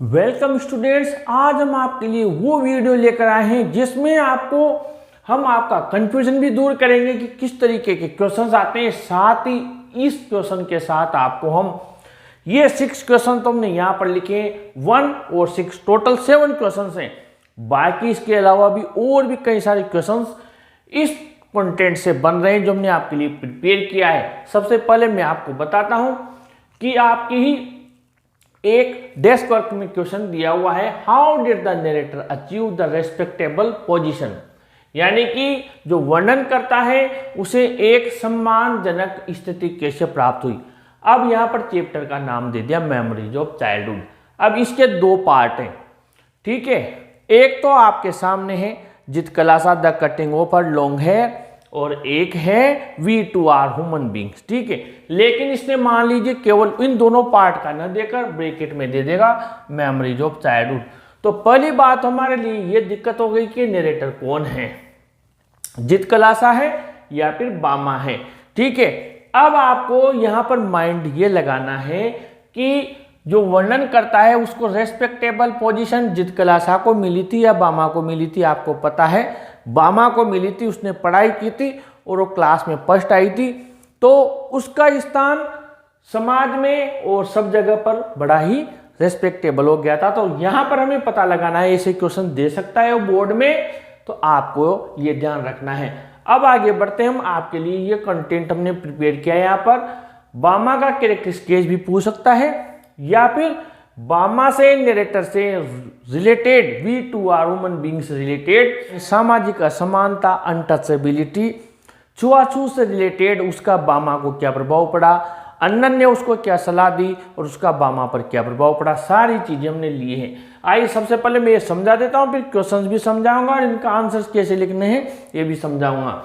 Welcome students, आज हम आपके लिए वो वीडियो लेकर आए हैं जिसमें हम आपका कंफ्यूजन भी दूर करेंगे कि किस तरीके के क्वेश्चंस आते हैं। साथ ही इस क्वेश्चन के साथ आपको हम ये 6 क्वेश्चन तो हमने यहाँ पर लिखे हैं, 1 और 6 टोटल 7 क्वेश्चंस हैं। बाकी इसके अलावा भी और भी कई सारे क्वेश्चंस इस कंटेंट से बन रहे हैं जो हमने आपके लिए प्रिपेयर किया है। सबसे पहले मैं आपको बताता हूं कि आपकी ही एक डेस्क वर्क में क्वेश्चन दिया हुआ है, how did the narrator achieve the respectable position, यानी कि जो वर्णन करता है उसे एक सम्मानजनक स्थिति कैसे प्राप्त हुई। अब यहां पर चैप्टर का नाम दे दिया मेमोरीज ऑफ चाइल्डहुड। अब इसके 2 पार्ट हैं, ठीक है। एक तो आपके सामने है Zitkala-Sa the cutting of her long hair, और एक है we too are human beings, ठीक है। लेकिन इसने मान लीजिए केवल इन दोनों पार्ट का न देकर ब्रैकेट में दे देगा मेमोरीज ऑफ चाइल्डहुड। तो पहली बात हमारे लिए ये दिक्कत हो गई कि नरेटर कौन है, जित कलासा है या फिर बामा है, ठीक है। अब आपको यहां पर माइंड ये लगाना है कि जो वर्णन करता है उसको रेस्पेक्टेबल पोजीशन जित कलासा को मिली थी या बामा को मिली थी। आपको पता है बामा को मिली थी, उसने पढ़ाई की थी और वो क्लास में फर्स्ट आई थी, तो उसका स्थान समाज में और सब जगह पर बड़ा ही रेस्पेक्टेबल हो गया था। तो यहां पर हमें पता लगाना है, ऐसे क्वेश्चन दे सकता है वो बोर्ड में, तो आपको ये ध्यान रखना है। अब आगे बढ़ते हैं, हम आपके लिए ये कंटेंट हमने प्रिपेयर किया है। यहाँ पर बामा का कैरेक्टर स्केच भी पूछ सकता है या फिर बामा से नरेटर से related we too are human beings related सामाजिक असमानता, अनटचेबिलिटी, छुआछूत से रिलेटेड उसका बामा को क्या प्रभाव पड़ा, अन्नन ने उसको क्या सलाह दी और उसका बामा पर क्या प्रभाव पड़ा, सारी चीजें हमने लिए हैं। आइए सबसे पहले मैं ये समझा देता हूं, फिर क्वेश्चंस भी समझाऊंगा और इनका आंसर्स कैसे लिखने हैं ये भी समझाऊंगा।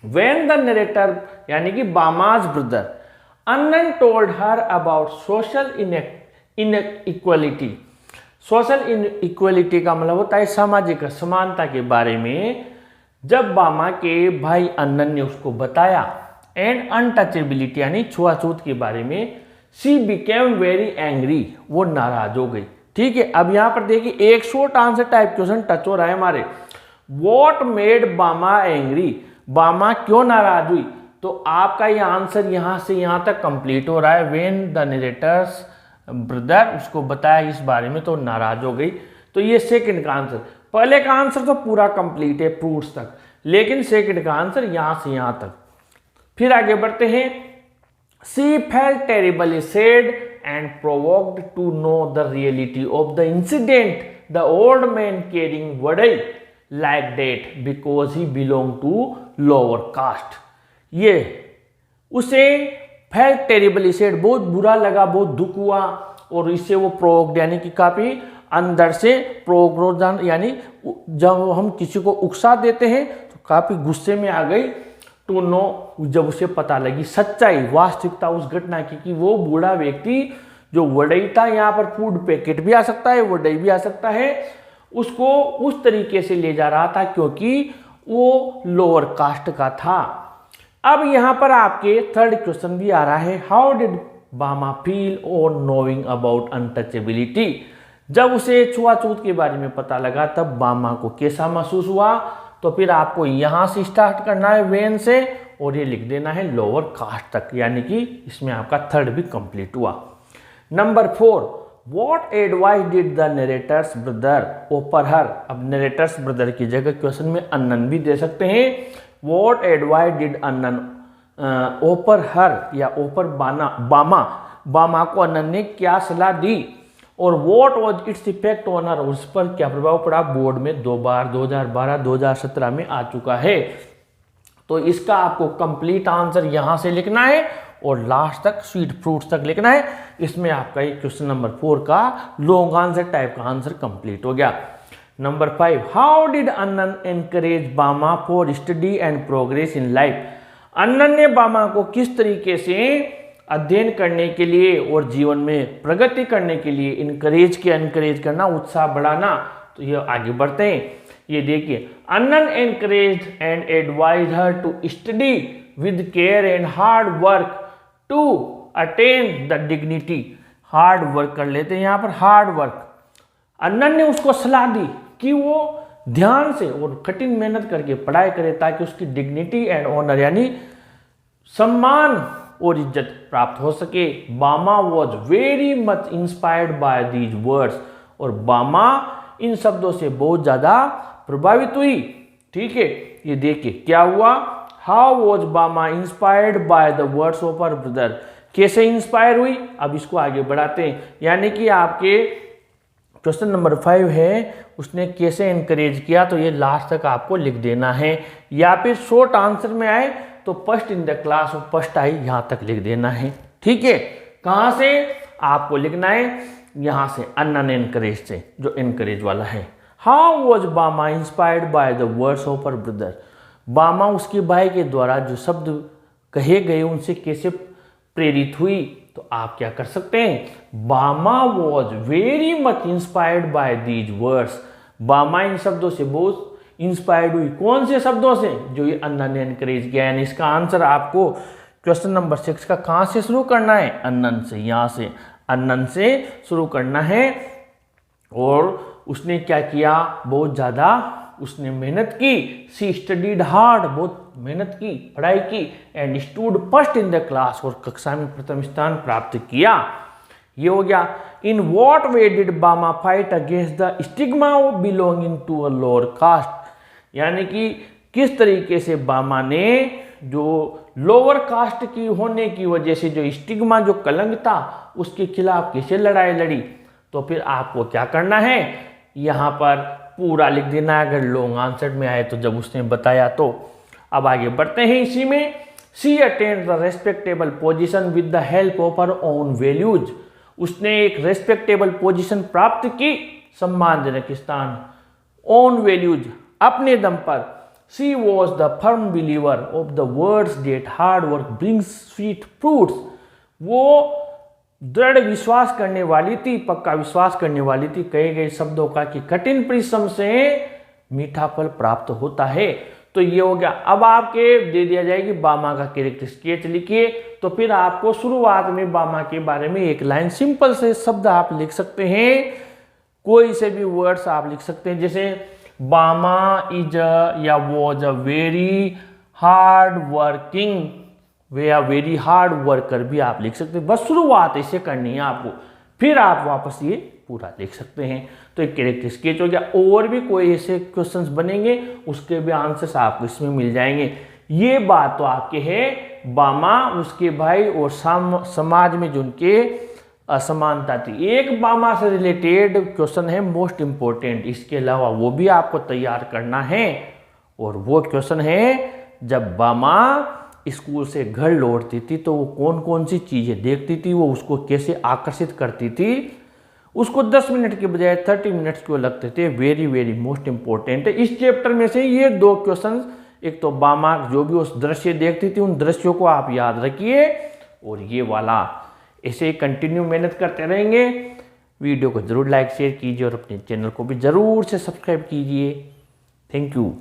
व्हेन द नरेटर यानी कि बामाज ब्रदर अन्नन told her about social inequality, social inequality का मतलब होता है सामाजिक असमानता के बारे में जब बामा के भाई अन्नन ने उसको बताया, एंड अनटचेबिलिटी यानी छुआछूत के बारे में, शी बिकेम वेरी एंग्री, वो नाराज हो गई, ठीक है। अब यहां पर देखिए एक short answer type question touch हो रहा है हमारे, व्हाट मेड बामा एंग्री, बामा क्यों नाराज हुई। तो आपका ये आंसर यहां से यहां तक कंप्लीट हो रहा है, व्हेन द नरेटर्स ब्रदर, उसको बताया इस बारे में तो नाराज हो गई। तो ये सेकंड का आंसर, पहले का आंसर तो पूरा कंप्लीट है फ्रूट्स तक, लेकिन सेकंड का आंसर यहां से यहां तक। फिर आगे बढ़ते हैं, she felt terribly sad and provoked to know the reality of the incident, the old man carrying vadai like that because he belong to lower caste. ये उसे फेल्ट टेरिबली सैड, बहुत बुरा लगा, बहुत दुख हुआ, और इससे वो प्रोवोक्ड यानी कि काफी अंदर से प्रोग्रोजन, यानी जब हम किसी को उकसा देते हैं तो काफी गुस्से में आ गई। टू नो, जब उसे पता लगी सच्चाई, वास्तविकता उस घटना की कि वो बूढ़ा व्यक्ति जो वडई था, यहाँ पर फूड पैकेट भी आ सकता है, वडई भी आ सकता है, उसको उस तरीके से ले जा रहा था क्योंकि वो लोअर कास्ट का था। अब यहां पर आपके थर्ड क्वेश्चन भी आ रहा है, हाउ डिड बामा feel on knowing about untouchability, जब उसे छुआछूत के बारे में पता लगा तब बामा को कैसा महसूस हुआ। तो फिर आपको यहां से स्टार्ट करना है वेन से, और ये लिख देना है लोअर कास्ट तक, यानी कि इसमें आपका थर्ड भी कंप्लीट हुआ। Number 4, what advice did the narrator's brother offer her. अब नरेटर्स ब्रदर की जगह क्वेश्चन में अन्नन भी दे सकते हैं। व्हाट एडवाइस डिड अन्नन ऑफर हर या ऑफर बामा, बामा को अन्नन ने क्या सलाह दी, और what was its effect on her, उस पर क्या प्रभाव पड़ा। बोर्ड में 2 बार 2012 2017 में आ चुका है। तो इसका आपको कंप्लीट आंसर यहां से लिखना है और लास्ट तक स्वीट फ्रूट्स तक लिखना है। इसमें आपका ये क्वेश्चन नंबर 4 का लॉन्ग आंसर टाइप का आंसर कंप्लीट हो गया। नंबर 5, हाउ डिड अन्नन एनकरेज बामा for study and progress in life. अन्नन ने बामा को किस तरीके से अध्ययन करने के लिए और जीवन में प्रगति करने के लिए एनकरेज करना, उत्साह बढ़ाना। तो ये आगे बढ़ते हैं, ये देखिए, Annan encourage and advise her to study with care and hard work to attain the dignity. Hard work कर लेते हैं यहाँ पर, हार्ड वर्क अन्नन ने उसको सलाह दी कि वो ध्यान से और कठिन मेहनत करके पढ़ाई करे ताकि उसकी डिग्निटी एंड ऑनर यानी सम्मान और इज्जत प्राप्त हो सके। बामा was very much inspired by these words, और बामा इन शब्दों से बहुत ज्यादा प्रभावित हुई। ठीक है, ये देखिए क्या हुआ, हाउ वॉज बामा inspired by the words of her brother, कैसे इंस्पायर हुई। अब इसको आगे बढ़ाते हैं, यानी कि आपके क्वेश्चन नंबर 5 है उसने कैसे एनकरेज किया, तो ये लास्ट तक आपको लिख देना है, या फिर शॉर्ट आंसर में आए तो फर्स्ट इन द क्लास और फर्स्ट आई यहां तक लिख देना है। ठीक है, कहां से आपको लिखना है, यहां से अन्नन एनकरेज से, जो एनकरेज वाला है। हाउ वॉज बामा inspired by the words of her brother, बामा उसके भाई के द्वारा जो शब्द कहे गए उनसे कैसे प्रेरित हुई। तो आप क्या कर सकते हैं, बामा was very much inspired by these words, बामा इन शब्दों से बहुत इंस्पायर्ड हुई। कौन से शब्दों से, जो ये अन्नन ने एनकरेज किया। यानी इसका आंसर आपको क्वेश्चन नंबर 6 का कहां से शुरू करना है, अन्नन से, यहां से अन्नन से शुरू करना है। और उसने क्या किया, बहुत ज्यादा उसने मेहनत की, सी स्टडीड हार्ड, बहुत मेहनत की, पढ़ाई की, and stood first in the class, और कक्षा में प्रथम स्थान प्राप्त किया। ये हो गया। In what way did Bama fight against the stigma of belonging to a lower caste, यानी कि किस तरीके से बामा ने जो लोअर कास्ट की होने की वजह से जो स्टिग्मा, जो कलंक था, उसके खिलाफ कैसे लड़ाई लड़ी। तो फिर आपको क्या करना है, यहां पर पूरा लिख देना है, अगर लॉन्ग आंसर में आए तो, जब उसने बताया तो। अब आगे बढ़ते हैं इसी में। She attend the respectable position with the help of her own values, उसने एक रेस्पेक्टेबल पोजीशन प्राप्त की, सम्मानजनक स्थान, ओन वैल्यूज, अपने दम पर। She was the firm believer of the words that hard work brings sweet fruits, वो दृढ़ विश्वास करने वाली थी, पक्का विश्वास करने वाली थी कहे गए शब्दों का कि कठिन परिश्रम से मीठा फल प्राप्त होता है। तो ये हो गया। अब आपके दे दिया जाएगी बामा का कैरेक्टर स्केच लिखिए। तो फिर आपको शुरुआत में बामा के बारे में एक लाइन सिंपल से शब्द आप लिख सकते हैं, कोई से भी वर्ड्स आप लिख सकते हैं, जैसे Bama is or was a very hard working, we are very hard worker भी आप लिख सकते हैं। बस शुरुआत ऐसे करनी है आपको, फिर आप वापस ये पूरा लिख सकते हैं। तो एक कैरेक्टर स्केच हो गया। और भी कोई ऐसे क्वेश्चंस बनेंगे उसके भी आंसर्स आपको इसमें मिल जाएंगे। ये बात तो आपके है बामा, उसके भाई और समाज में जो उनके असमानता थी। एक बामा से रिलेटेड क्वेश्चन है मोस्ट इंपॉर्टेंट, इसके अलावा वो भी आपको तैयार करना है। और वो क्वेश्चन है, जब बामा स्कूल से घर लौटती थी तो वो कौन कौन सी चीजें देखती थी, वो उसको कैसे आकर्षित करती थी, उसको 10 मिनट के बजाय 30 मिनट्स क्यों लगते थे। वेरी वेरी मोस्ट इंपॉर्टेंट है। इस चैप्टर में से ये 2 क्वेश्चन, एक तो बामा जो भी उस दृश्य देखती थी उन दृश्यों को आप याद रखिए, और ये वाला ऐसे कंटिन्यू मेहनत करते रहेंगे। वीडियो को जरूर लाइक शेयर कीजिए और अपने चैनल को भी जरूर से सब्सक्राइब कीजिए। Thank you.